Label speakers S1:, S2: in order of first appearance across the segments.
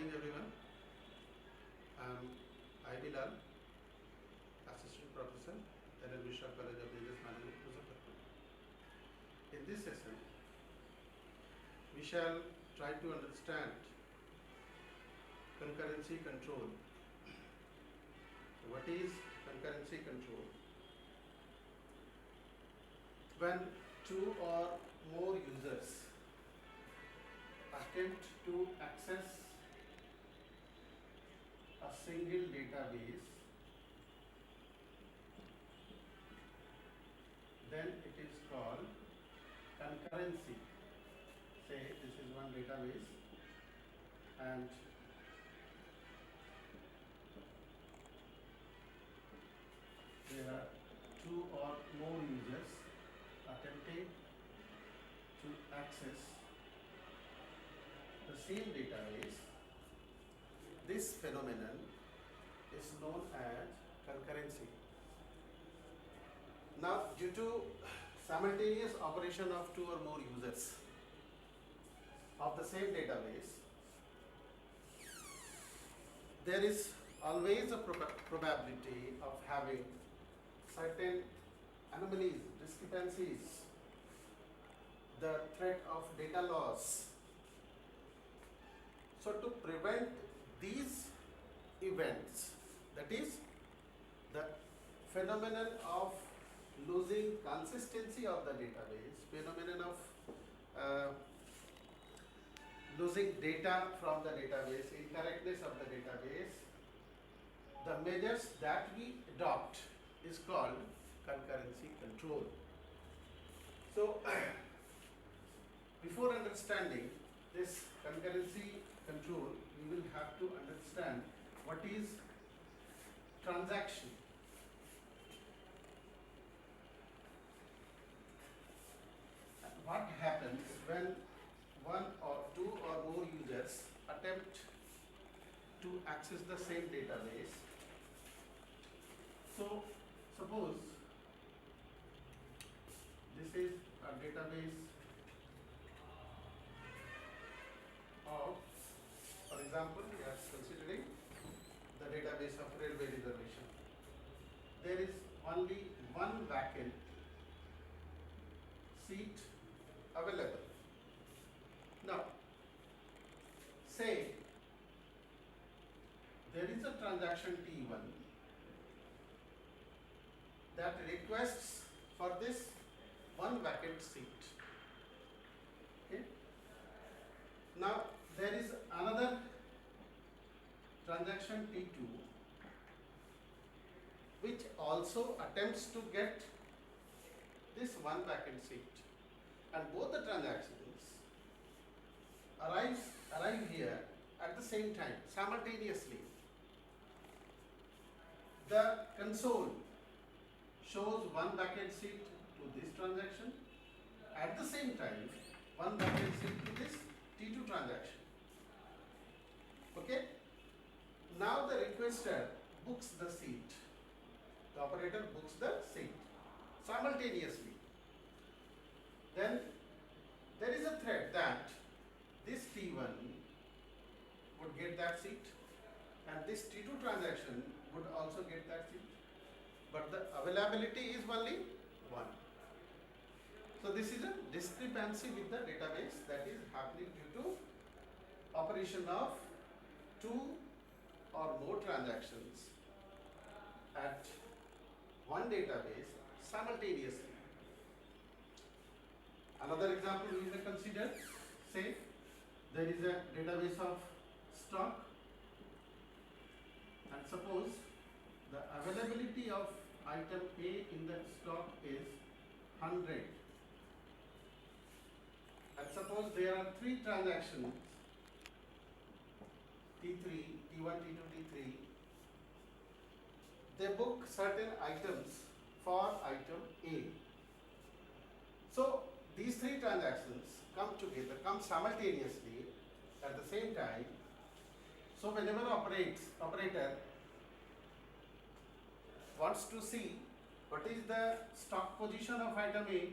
S1: morning everyone. I'm I. Bilal, Assistant Professor, LL Shah College of Business Management, Muzaffarpur. In this session, we shall try to understand concurrency control. What is concurrency control? When two or more users attempt to access a single database, then it is called concurrency. Say this is one database and there are two or more users attempting to access the same database. This phenomenon is known as concurrency. Now, due to simultaneous operation of two or more users of the same database, there is always a probability of having certain anomalies, discrepancies, the threat of data loss. So to prevent these events, that is the phenomenon of losing consistency of the database, phenomenon of losing data from the database, incorrectness of the database, the measures that we adopt is called concurrency control. So before understanding this concurrency control, we will have to understand what is transaction. What happens when one or two or more users attempt to access the same database? So suppose this is a database of, for example, we are considering the database of railway reservation. There is only one vacant seat available. Now, say there is a transaction T1 that requests for this one vacant seat. Okay. Now, there is another transaction T2 which also attempts to get this one vacant seat, and both the transactions arrive here at the same time, simultaneously. The console shows one vacant seat to this transaction, at the same time one vacant seat to this T2 transaction. Okay. Now the requester books the seat. The operator books the seat simultaneously. Then there is a threat that this T1 would get that seat and this T2 transaction would also get that seat, but the availability is only one. So this is a discrepancy with the database that is happening due to operation of two or more transactions at one database simultaneously. Another example we will consider, say there is a database of stock, and suppose the availability of item A in the stock is 100, and suppose there are three transactions T3, T1, T2, T3. They book certain items for item A. So these three transactions come together, come simultaneously at the same time. So whenever operator wants to see what is the stock position of item A,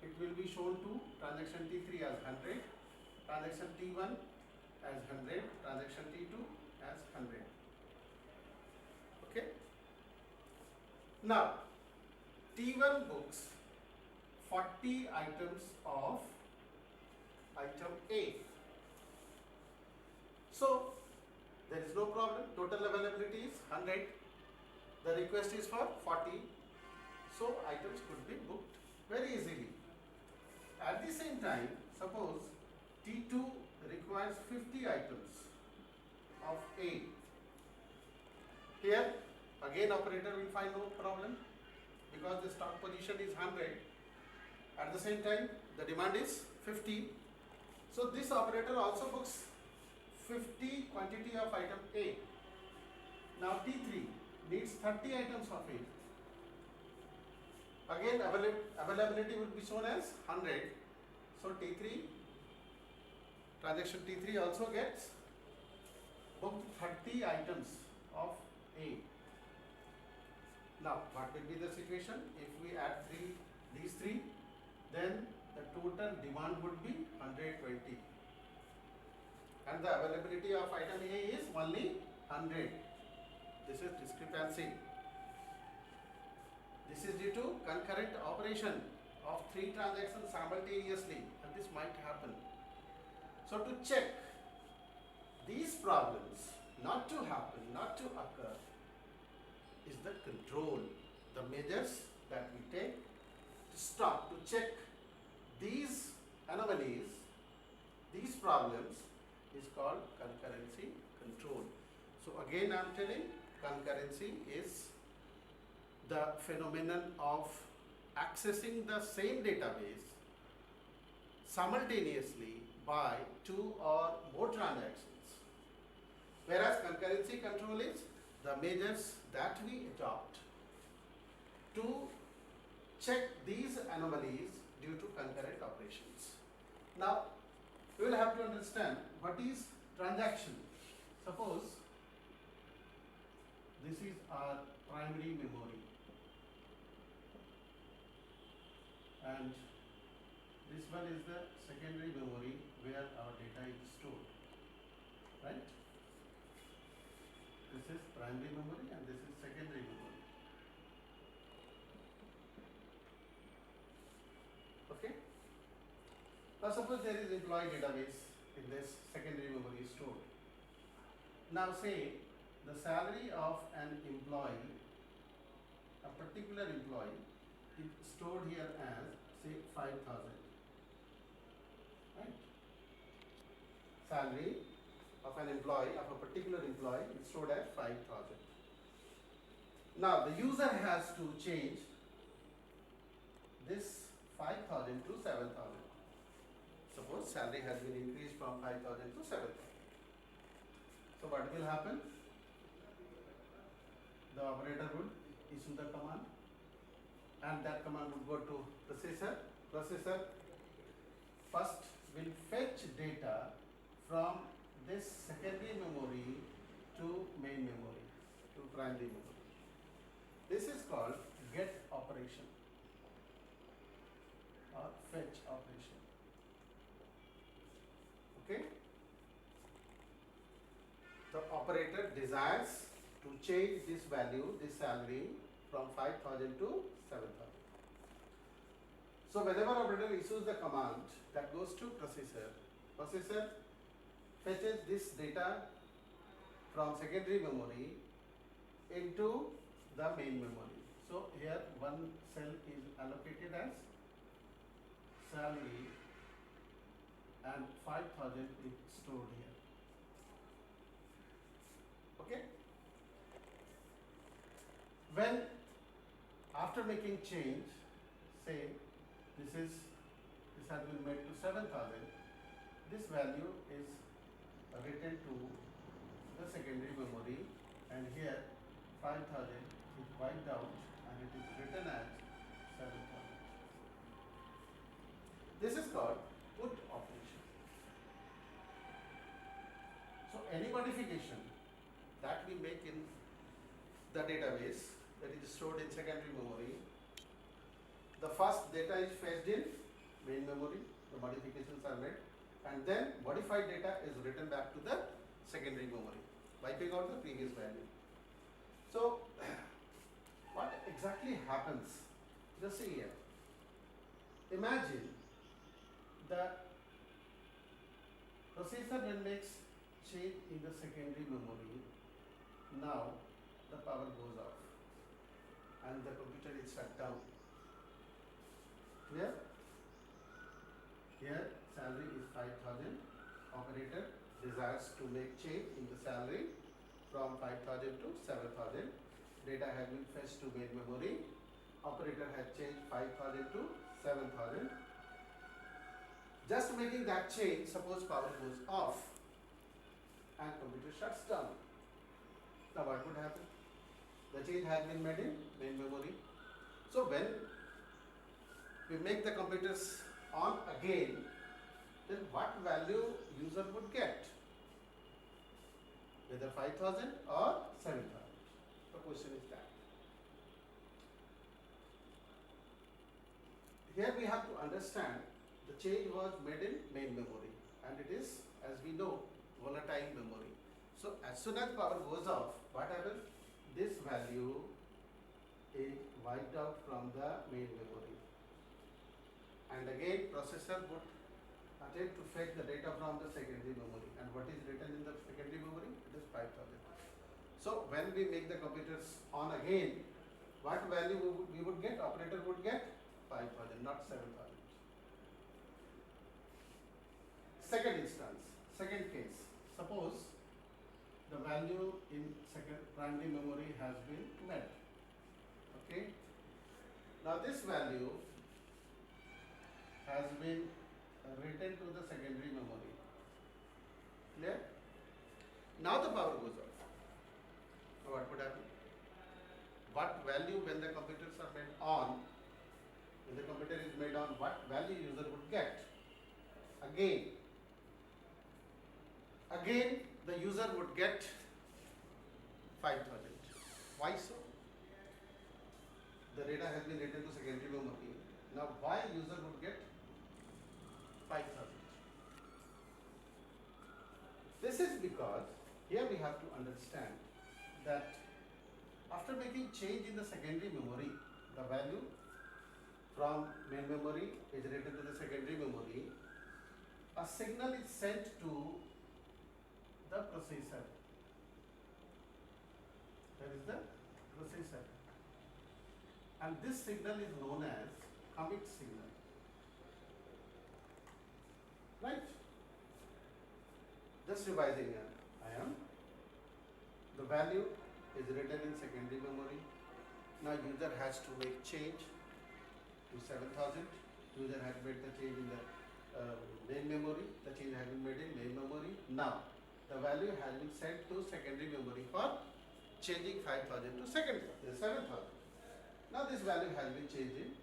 S1: it will be shown to transaction T3 as 100, transaction T1 as 100, transaction T2 as 100. Okay. Now T1 books 40 items of item A. So there is no problem. Total availability is 100. The request is for 40. So items could be booked very easily. At the same time, suppose T2 requires 50 items of A. Here again operator will find no problem because the stock position is 100. At the same time the demand is 50. So this operator also books 50 quantity of item A. Now T3 needs 30 items of A. Again availability will be shown as 100. So T3, transaction T3 also gets booked 30 items of A. Now what will be the situation? If we add these three, then the total demand would be 120. And the availability of item A is only 100. This is discrepancy. This is due to concurrent operation of 3 transactions simultaneously, and this might happen. So to check these problems not to happen, not to occur, is the control, the measures that we take to stop, to check these anomalies, these problems is called concurrency control. So again I am telling, concurrency is the phenomenon of accessing the same database simultaneously by 2 or more transactions. Whereas concurrency control is the measures that we adopt to check these anomalies due to concurrent operations. Now we will have to understand what is transaction. Suppose this is our primary memory and this one is the secondary memory where our data is stored, right? This is primary memory and this is secondary memory. Okay. Now suppose there is employee database in this secondary memory stored. Now say the salary of an employee, a particular employee, is stored here as say 5,000. Right? Salary of an employee, of a particular employee, is stored at 5,000. Now the user has to change this 5,000 to 7,000. Suppose salary has been increased from 5,000 to 7,000. So what will happen? The operator would issue the command and that command would go to processor. Processor first will fetch data from this secondary memory to main memory, to primary memory. This is called get operation or fetch operation. Okay? The operator desires to change this value, this salary, from 5,000 to 7,000. So whenever operator issues the command that goes to processor, processor fetches this data from secondary memory into the main memory. So here one cell is allocated as salary and 5,000 is stored here. Okay? When after making change, say this has been made to 7,000, this value is written to the secondary memory and here 5,000 is wiped out and it is written as 7,000. This is called put operation. So any modification that we make in the database that is stored in secondary memory, the first data is fetched in main memory, the modifications are made, and then modified data is written back to the secondary memory, wiping out the previous value. So what exactly happens? Just see here. Imagine the processor when makes change in the secondary memory. Now the power goes off and the computer is shut down. Clear? Here salary is 5,000. Operator desires to make change in the salary from 5,000 to 7,000. Data has been fetched to main memory. Operator has changed 5,000 to 7,000. Just making that change, suppose power goes off and computer shuts down. Now what would happen? The change has been made in main memory. So when we make the computers on again, then what value user would get? Whether 5,000 or 7,000. The question is that. Here we have to understand the change was made in main memory and it is, as we know, volatile memory. So as soon as power goes off, what happens? This value is wiped out from the main memory. And again processor would attempt to fetch the data from the secondary memory. And what is written in the secondary memory? It is 5,000. So when we make the computers on again, what value we would get? Operator would get 5,000, not 7,000. Second instance, second case. Suppose the value in second primary memory has been met. Okay. Now this value has been written to the secondary memory. Clear? Now the power goes off. Now what would happen? What value when the computers are made on? When the computer is made on, what value user would get? Again the user would get 5,000. Why so? The data has been written to secondary memory. Now why user would get 5,000? This is because here we have to understand that after making change in the secondary memory, the value from main memory is written to the secondary memory. A signal is sent to the processor. That is the processor. And this signal is known as commit signal. Right? Just revising here. I am. The value is written in secondary memory. Now user has to make change to 7,000. User has made the change in the main memory. The change has been made in main memory. Now the value has been sent to secondary memory for changing 5,000 to 7,000. Now this value has been changed in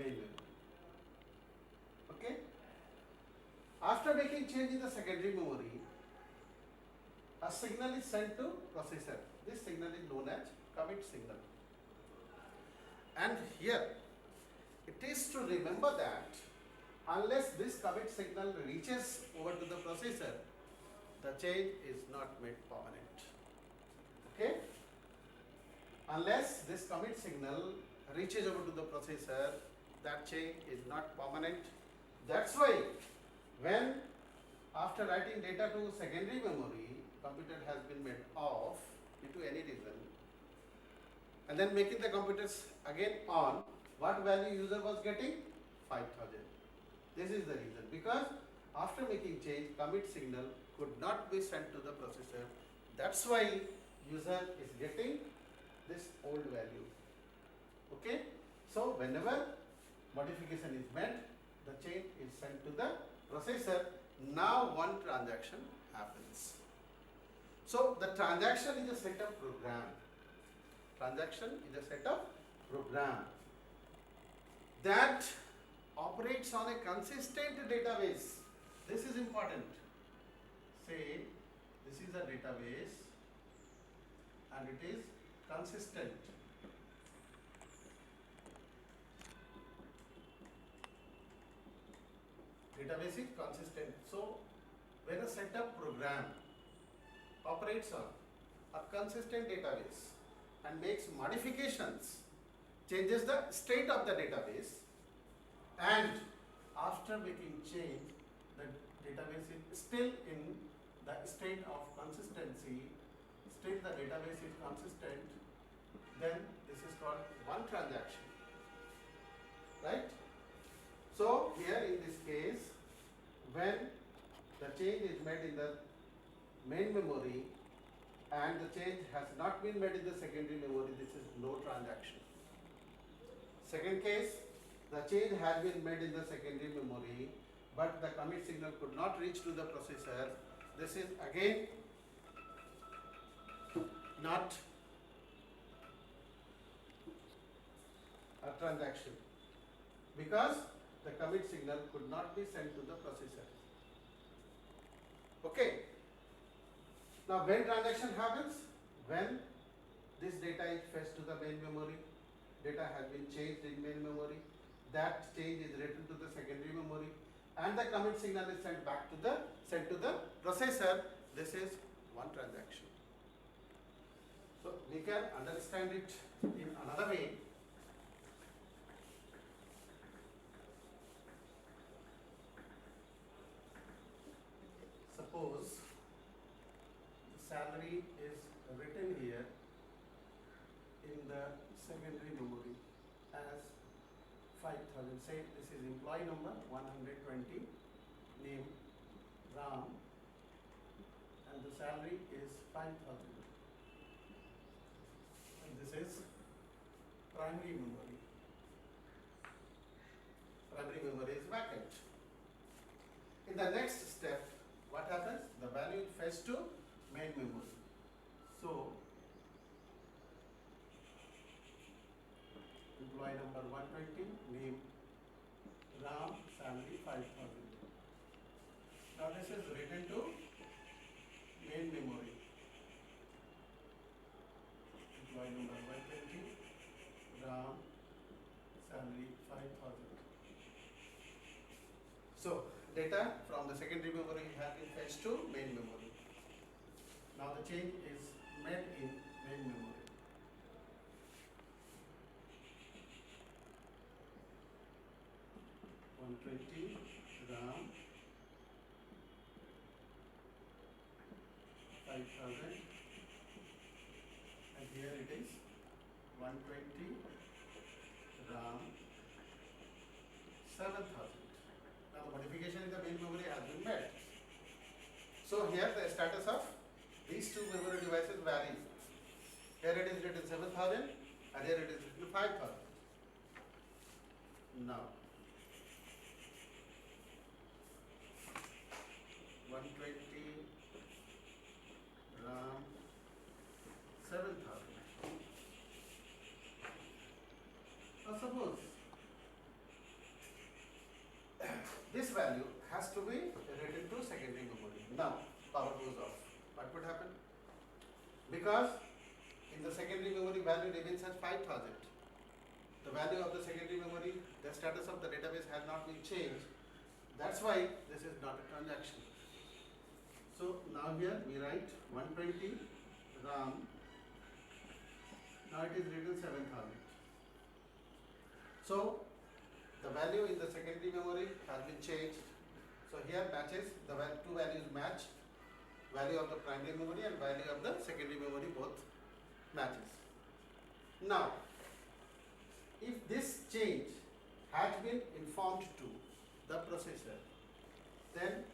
S1: main memory. Okay. After making change in the secondary memory, a signal is sent to processor. This signal is known as commit signal. And here it is to remember that unless this commit signal reaches over to the processor, the change is not made permanent. Okay? Unless this commit signal reaches over to the processor, that change is not permanent. That's why when after writing data to secondary memory, computer has been made off due to any reason, and then making the computers again on, what value user was getting? 5,000. This is the reason, because after making change, commit signal could not be sent to the processor. That's why user is getting this old value. Okay? So whenever modification is made, the change is sent to the processor. Now one transaction happens. So the transaction is a set of program. Transaction is a set of program that operates on a consistent database. This is important. Say this is a database and it is consistent. database is consistent. So when a setup program operates on a consistent database and makes modifications, changes the state of the database, and after making change, the database is still in the state of consistency, still the database is consistent, then this is called one transaction, right? So here in this case, when the change is made in the main memory and the change has not been made in the secondary memory, this is no transaction. Second case, the change has been made in the secondary memory, but the commit signal could not reach to the processor. This is again not a transaction because the commit signal could not be sent to the processor. Okay. Now when transaction happens? When this data is fetched to the main memory, data has been changed in main memory, that change is written to the secondary memory, and the commit signal is sent to the processor. This is one transaction. So we can understand it in another way. Suppose the salary is written here in the secondary memory as 5,000. Say this is employee number 120, name Ram, and the salary is 5,000. And this is primary memory. Primary memory is vacant. In the next step, what happens? The value is fetched to main memory. So employee number 120, name Ram, salary 5,000. Now this is written to main memory. Employee number 120, Ram, salary 5,000. So data from the secondary memory has been fetched to main memory. Now the change is made in main memory. Ram 5,000, and here it is 120 Ram 7,000. Now the modification in the main memory has been made. So here the status of these two memory devices vary. Here it is written 7,000 and here it is written 5,000. Now 120 Ram 7,000. Now suppose this value has to be written to secondary memory. Now power goes off. What would happen? Because in the secondary memory value remains as 5,000. The value of the secondary memory, the status of the database has not been changed. That's why this is not a transaction. So now here we write 120 Ram. Now it is written 7,000. So the value in the secondary memory has been changed. So here matches, the two values match. Value of the primary memory and value of the secondary memory both matches. Now, if this change has been informed to the processor, then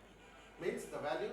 S1: means the value